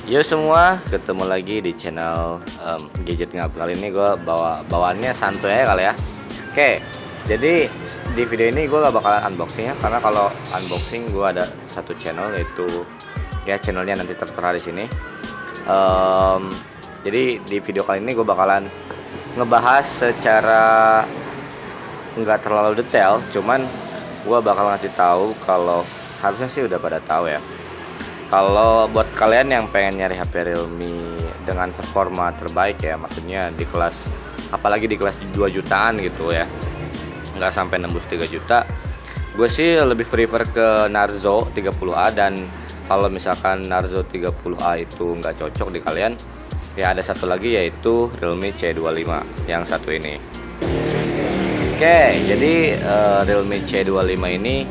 Yo semua, ketemu lagi di channel Gadget Ngap. Kali ini gue bawaannya santuy ya kali ya. Oke, jadi di video ini gue gak bakalan unboxing ya, karena kalau unboxing gue ada satu channel, yaitu ya channelnya nanti tertera di sini. Jadi di video kali ini gue bakalan ngebahas secara nggak terlalu detail, cuman gue bakal ngasih tahu kalau harusnya sih udah pada tahu ya. Kalau buat kalian yang pengen nyari HP Realme dengan performa terbaik ya, maksudnya di kelas, apalagi di kelas 2 jutaan gitu ya, nggak sampai nembus 3 juta, gue sih lebih prefer ke Narzo 30A. Dan kalau misalkan Narzo 30A itu nggak cocok di kalian, ya ada satu lagi yaitu Realme C25 yang satu ini. Oke, jadi Realme C25 ini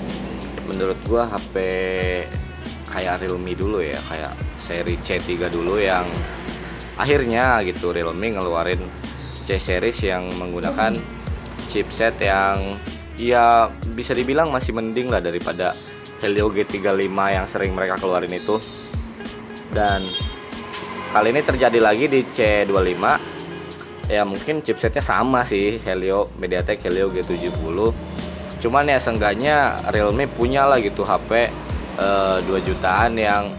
menurut gue HP kayak Realme dulu ya, kayak seri C3 dulu yang akhirnya gitu Realme ngeluarin C series yang menggunakan chipset yang ya bisa dibilang masih mending lah daripada Helio G35 yang sering mereka keluarin itu. Dan kali ini terjadi lagi di C25 ya, mungkin chipsetnya sama sih, Helio, MediaTek Helio G70, cuman ya seenggaknya Realme punya lah gitu HP 2 jutaan yang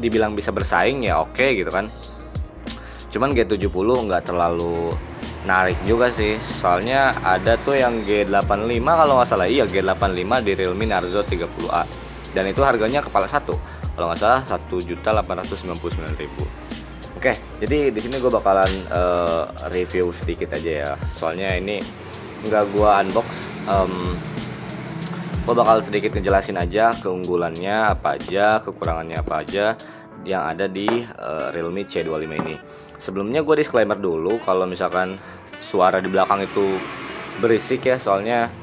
dibilang bisa bersaing ya, oke gitu kan. Cuman G70 nggak terlalu narik juga sih, soalnya ada tuh yang G85 kalau nggak salah, iya G85 di Realme Narzo 30A, dan itu harganya kepala satu kalau nggak salah 1.899.000. Oke, jadi di sini gue bakalan review sedikit aja ya, soalnya ini nggak gue unbox. Gue bakal sedikit ngejelasin aja keunggulannya apa aja, kekurangannya apa aja yang ada di Realme C25 ini. Sebelumnya gue disclaimer dulu kalau misalkan suara di belakang itu berisik ya, soalnya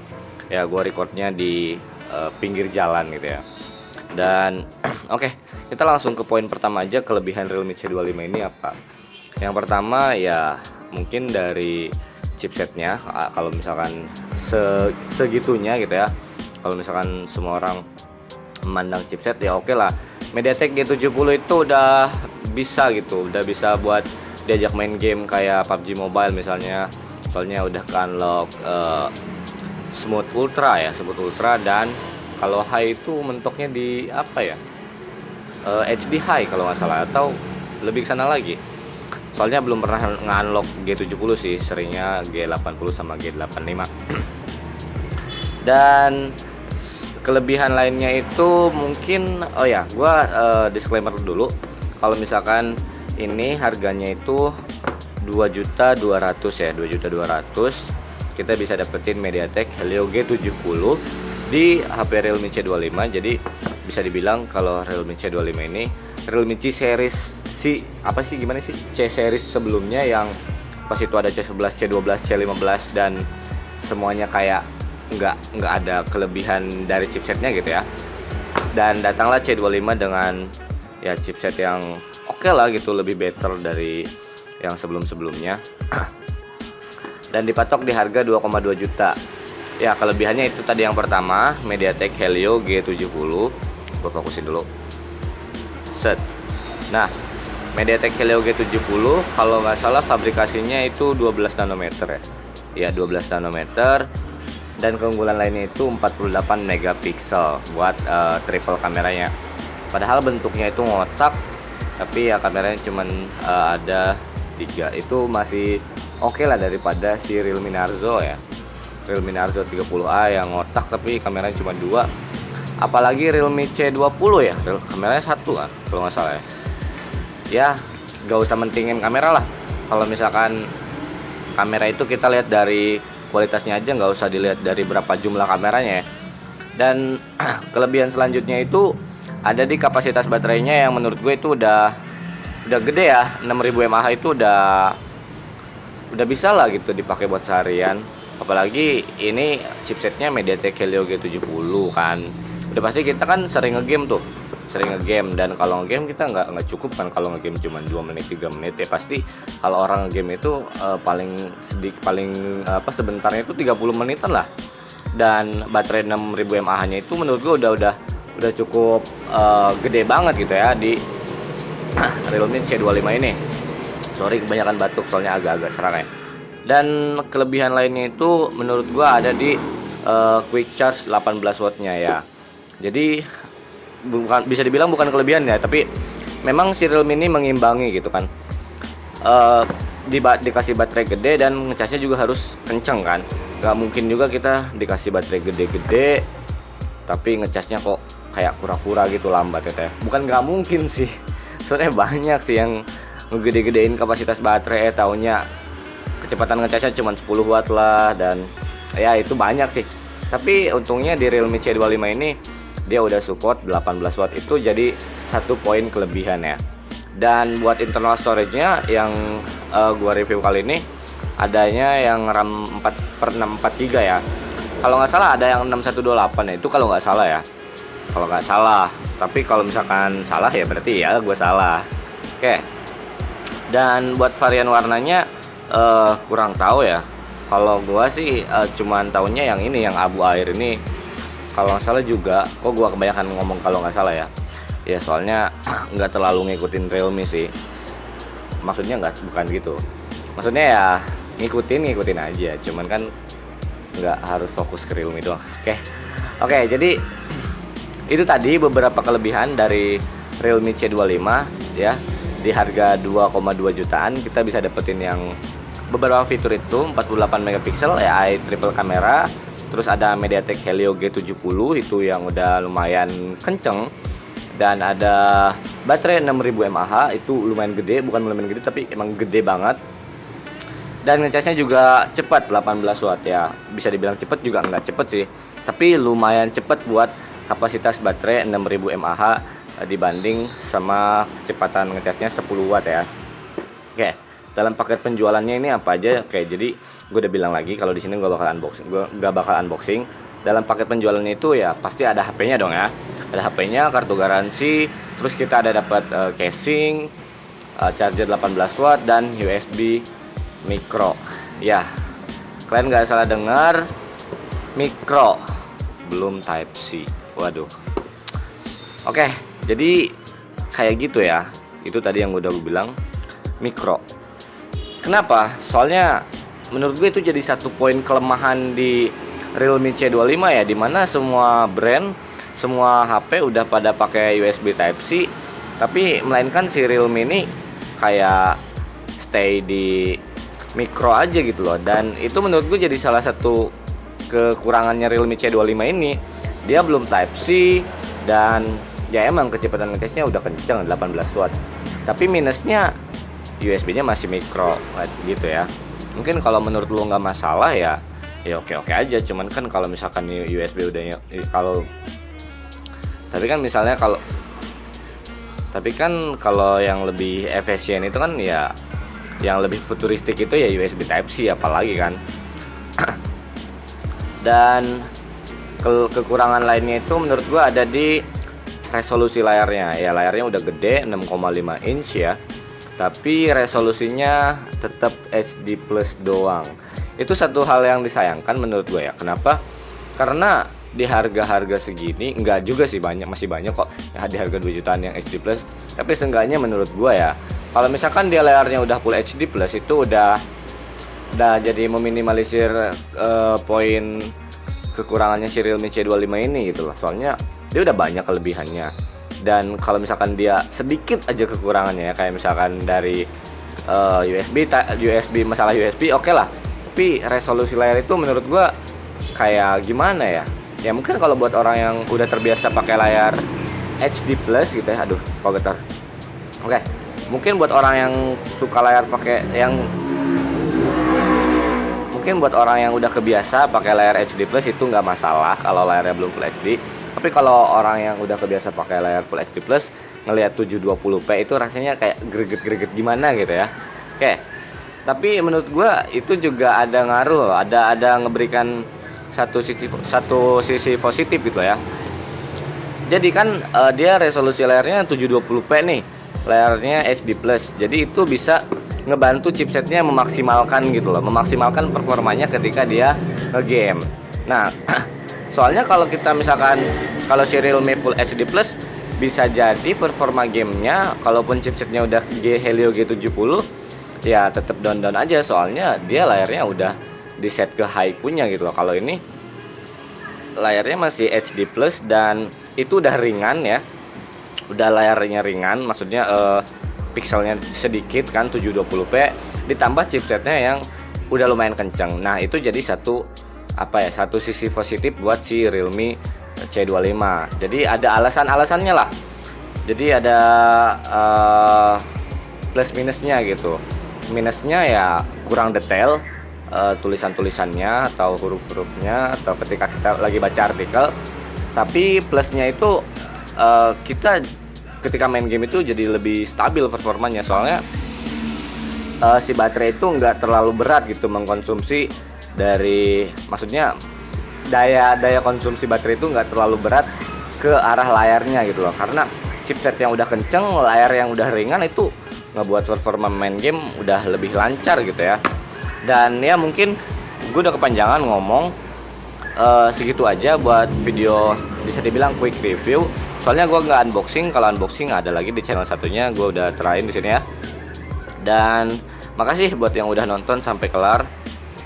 ya gue recordnya di pinggir jalan gitu ya. Dan oke, kita langsung ke poin pertama aja, kelebihan Realme C25 ini apa. Yang pertama ya mungkin dari chipsetnya, kalau misalkan segitunya gitu ya. Kalau misalkan semua orang memandang chipset ya oke lah, MediaTek G70 itu udah bisa gitu, udah bisa buat diajak main game kayak PUBG Mobile misalnya, soalnya udah ke unlock Smooth Ultra ya, Smooth Ultra. Dan kalau high itu mentoknya di apa ya, HD High kalau nggak salah, atau lebih ke sana lagi, soalnya belum pernah nge-unlock G70 sih, seringnya G80 sama G85. Dan kelebihan lainnya itu mungkin, oh ya, gua disclaimer dulu, kalau misalkan ini harganya itu 2.200.000 ya, 2.200.000 kita bisa dapetin MediaTek Helio G70 di HP Realme C25. Jadi bisa dibilang kalau Realme C25 ini Realme C series, apa sih, gimana sih, C series sebelumnya yang pas itu ada C11, C12, C15 dan semuanya kayak nggak ada kelebihan dari chipsetnya gitu ya. Dan datanglah C25 dengan ya chipset yang oke lah gitu, lebih better dari yang sebelum-sebelumnya. Dan dipatok di harga 2,2 juta. Ya kelebihannya itu tadi, yang pertama MediaTek Helio G70. Gue fokusin dulu. Set. Nah, MediaTek Helio G70 kalau nggak salah fabrikasinya itu 12 nanometer ya. Ya 12 nanometer. Dan keunggulan lainnya itu 48 megapiksel buat triple kameranya. Padahal bentuknya itu ngotak, tapi ya kameranya cuman ada 3. Itu masih oke lah daripada si Realme Narzo ya, Realme Narzo 30A yang ngotak tapi kameranya cuma 2. Apalagi Realme C20 ya, kameranya 1 kan kalau nggak salah ya. Ya gak usah mentingin kamera lah, kalau misalkan kamera itu kita lihat dari kualitasnya aja, nggak usah dilihat dari berapa jumlah kameranya ya. Dan kelebihan selanjutnya itu ada di kapasitas baterainya yang menurut gue itu udah gede ya, 6000 mAh itu udah bisa lah gitu dipakai buat seharian. Apalagi ini chipsetnya MediaTek Helio G70 kan, udah pasti kita kan sering ngegame tuh, dan kalau ngegame kita nggak cukup kan, kalau ngegame cuma 2 menit 3 menit ya pasti kalau orang ngegame itu paling sebentarnya itu 30 menitan lah. Dan baterai 6000 mAh nya itu menurut gue udah cukup gede banget gitu ya. Realme C25 ini. Sorry kebanyakan batuk soalnya agak-agak serak ya. Dan kelebihan lainnya itu menurut gua ada di quick charge 18 wattnya ya. Jadi bukan, bisa dibilang bukan kelebihan ya, tapi memang si Realme ini mengimbangi gitu kan. Dikasih baterai gede dan ngecasnya juga harus kenceng kan. Gak mungkin juga kita dikasih baterai gede-gede tapi ngecasnya kok kayak kura-kura gitu, lambat ya. Bukan gak mungkin sih, soalnya banyak sih yang ngegede-gedein kapasitas baterai, taunya kecepatan ngecasnya cuma 10 watt lah, dan ya itu banyak sih. Tapi untungnya di Realme C25 ini dia udah support 18 watt, itu jadi satu poin kelebihan ya. Dan buat internal storage-nya yang gua review kali ini adanya yang RAM 4/643 ya. Kalau nggak salah ada yang 6128 ya, itu kalau nggak salah ya. Kalau nggak salah, tapi kalau misalkan salah ya berarti ya gue salah. Oke. Dan buat varian warnanya kurang tahu ya. Kalau gua sih cuman tahunya yang ini, yang abu air ini. Kalau nggak salah juga, kok gua kebanyakan ngomong kalau nggak salah ya. Ya soalnya nggak terlalu ngikutin Realme sih. Maksudnya bukan gitu. Maksudnya ya ngikutin aja. Cuman kan nggak harus fokus ke Realme doang. Oke, jadi itu tadi beberapa kelebihan dari Realme C25 ya. Di harga 2,2 jutaan kita bisa dapetin yang beberapa fitur itu, 48 megapiksel AI triple kamera, terus ada MediaTek Helio G70 itu yang udah lumayan kenceng, dan ada baterai 6000 mAh itu lumayan gede, bukan lumayan gede tapi emang gede banget. Dan ngecasnya juga cepat, 18 watt ya. Bisa dibilang cepat juga nggak cepet sih, tapi lumayan cepet buat kapasitas baterai 6000 mAh dibanding sama kecepatan ngecasnya 10 watt ya. Oke, dalam paket penjualannya ini apa aja? Oke, jadi gue udah bilang lagi kalau di sini gue nggak bakal unboxing. Dalam paket penjualannya itu ya pasti ada HP-nya dong ya. Ada HP-nya, kartu garansi, terus kita ada dapat casing, charger 18 watt dan USB micro. Ya, kalian nggak salah dengar, micro, belum Type C. Waduh. Oke, jadi kayak gitu ya. Itu tadi yang udah gue bilang, micro. Kenapa? Soalnya menurut gue itu jadi satu poin kelemahan di Realme C25 ya, dimana semua brand, semua HP udah pada pakai USB Type C, tapi melainkan si Realme ini kayak stay di micro aja gitu loh. Dan itu menurut gue jadi salah satu kekurangannya Realme C25 ini. Dia belum Type C, dan ya emang kecepatan ngecasnya udah kenceng 18 watt, tapi minusnya USB-nya masih micro gitu ya. Mungkin kalau menurut lu nggak masalah ya oke aja. Cuman kan kalau misalkan USB udah tapi kan kalau yang lebih efisien itu kan ya, yang lebih futuristik itu ya USB Type C apalagi kan. Dan kekurangan lainnya itu menurut gua ada di resolusi layarnya. Ya layarnya udah gede, 6,5 inch ya, tapi resolusinya tetap HD plus doang. Itu satu hal yang disayangkan menurut gue ya. Kenapa? Karena di harga-harga segini, enggak juga sih, masih banyak kok ya di harga 2 jutaan yang HD plus. Tapi seenggaknya menurut gue ya, kalau misalkan dia layarnya udah full HD plus, itu udah jadi meminimalisir poin kekurangannya si Realme C25 ini gitu loh. Soalnya dia udah banyak kelebihannya. Dan kalau misalkan dia sedikit aja kekurangannya ya, kayak misalkan dari USB, masalah USB oke lah. Tapi resolusi layar itu menurut gua kayak gimana ya? Ya mungkin kalau buat orang yang udah terbiasa pakai layar HD plus gitu ya. Aduh, kok getar. Oke. Mungkin buat orang yang suka layar mungkin buat orang yang udah kebiasa pakai layar HD plus itu nggak masalah kalau layarnya belum Full HD. Tapi kalau orang yang udah kebiasa pakai layar Full HD plus ngelihat 720p itu rasanya kayak greget-greget gimana gitu ya. Oke. Tapi menurut gua itu juga ada ngaruh, ada ngeberikan satu sisi positif gitu ya. Jadi kan dia resolusi layarnya 720p nih. Layarnya HD plus. Jadi itu bisa ngebantu chipsetnya memaksimalkan gitu loh, memaksimalkan performanya ketika dia ngegame. Nah, soalnya kalau kita misalkan kalau si Realme Full HD Plus bisa jadi performa gamenya kalaupun chipsetnya udah Helio G70 ya tetap down aja, soalnya dia layarnya udah di set ke high punya gitu loh. Kalau ini layarnya masih HD plus dan itu udah ringan ya, udah layarnya ringan, maksudnya pixelnya sedikit kan 720p, ditambah chipsetnya yang udah lumayan kenceng. Nah itu jadi satu sisi positif buat si Realme C25. Jadi ada alasannya lah, jadi ada plus minusnya gitu. Minusnya ya kurang detail tulisan-tulisannya atau huruf-hurufnya atau ketika kita lagi baca artikel. Tapi plusnya itu kita ketika main game itu jadi lebih stabil performanya, soalnya si baterai itu nggak terlalu berat gitu mengkonsumsi dari, maksudnya daya konsumsi baterai itu nggak terlalu berat ke arah layarnya gitu loh, karena chipset yang udah kenceng, layar yang udah ringan itu ngebuat performa main game udah lebih lancar gitu ya. Dan ya mungkin gue udah kepanjangan ngomong, segitu aja buat video bisa dibilang quick review, soalnya gue nggak unboxing. Kalau unboxing ada lagi di channel satunya, gue udah terain di sini ya. Dan makasih buat yang udah nonton sampai kelar.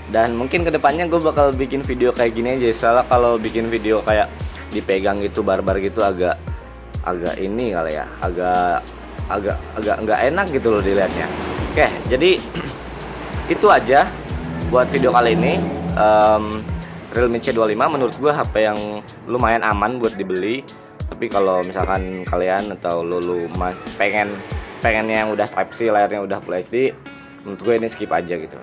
Dan mungkin kedepannya gue bakal bikin video kayak gini aja, soalnya kalau bikin video kayak dipegang gitu barbar gitu agak ini kali ya, agak nggak enak gitu loh dilihatnya. Oke, jadi itu aja buat video kali ini. Realme C25 menurut gue HP yang lumayan aman buat dibeli. Tapi kalau misalkan kalian atau lu pengen yang udah Type C, layarnya udah Full HD, menurut gue ini skip aja gitu.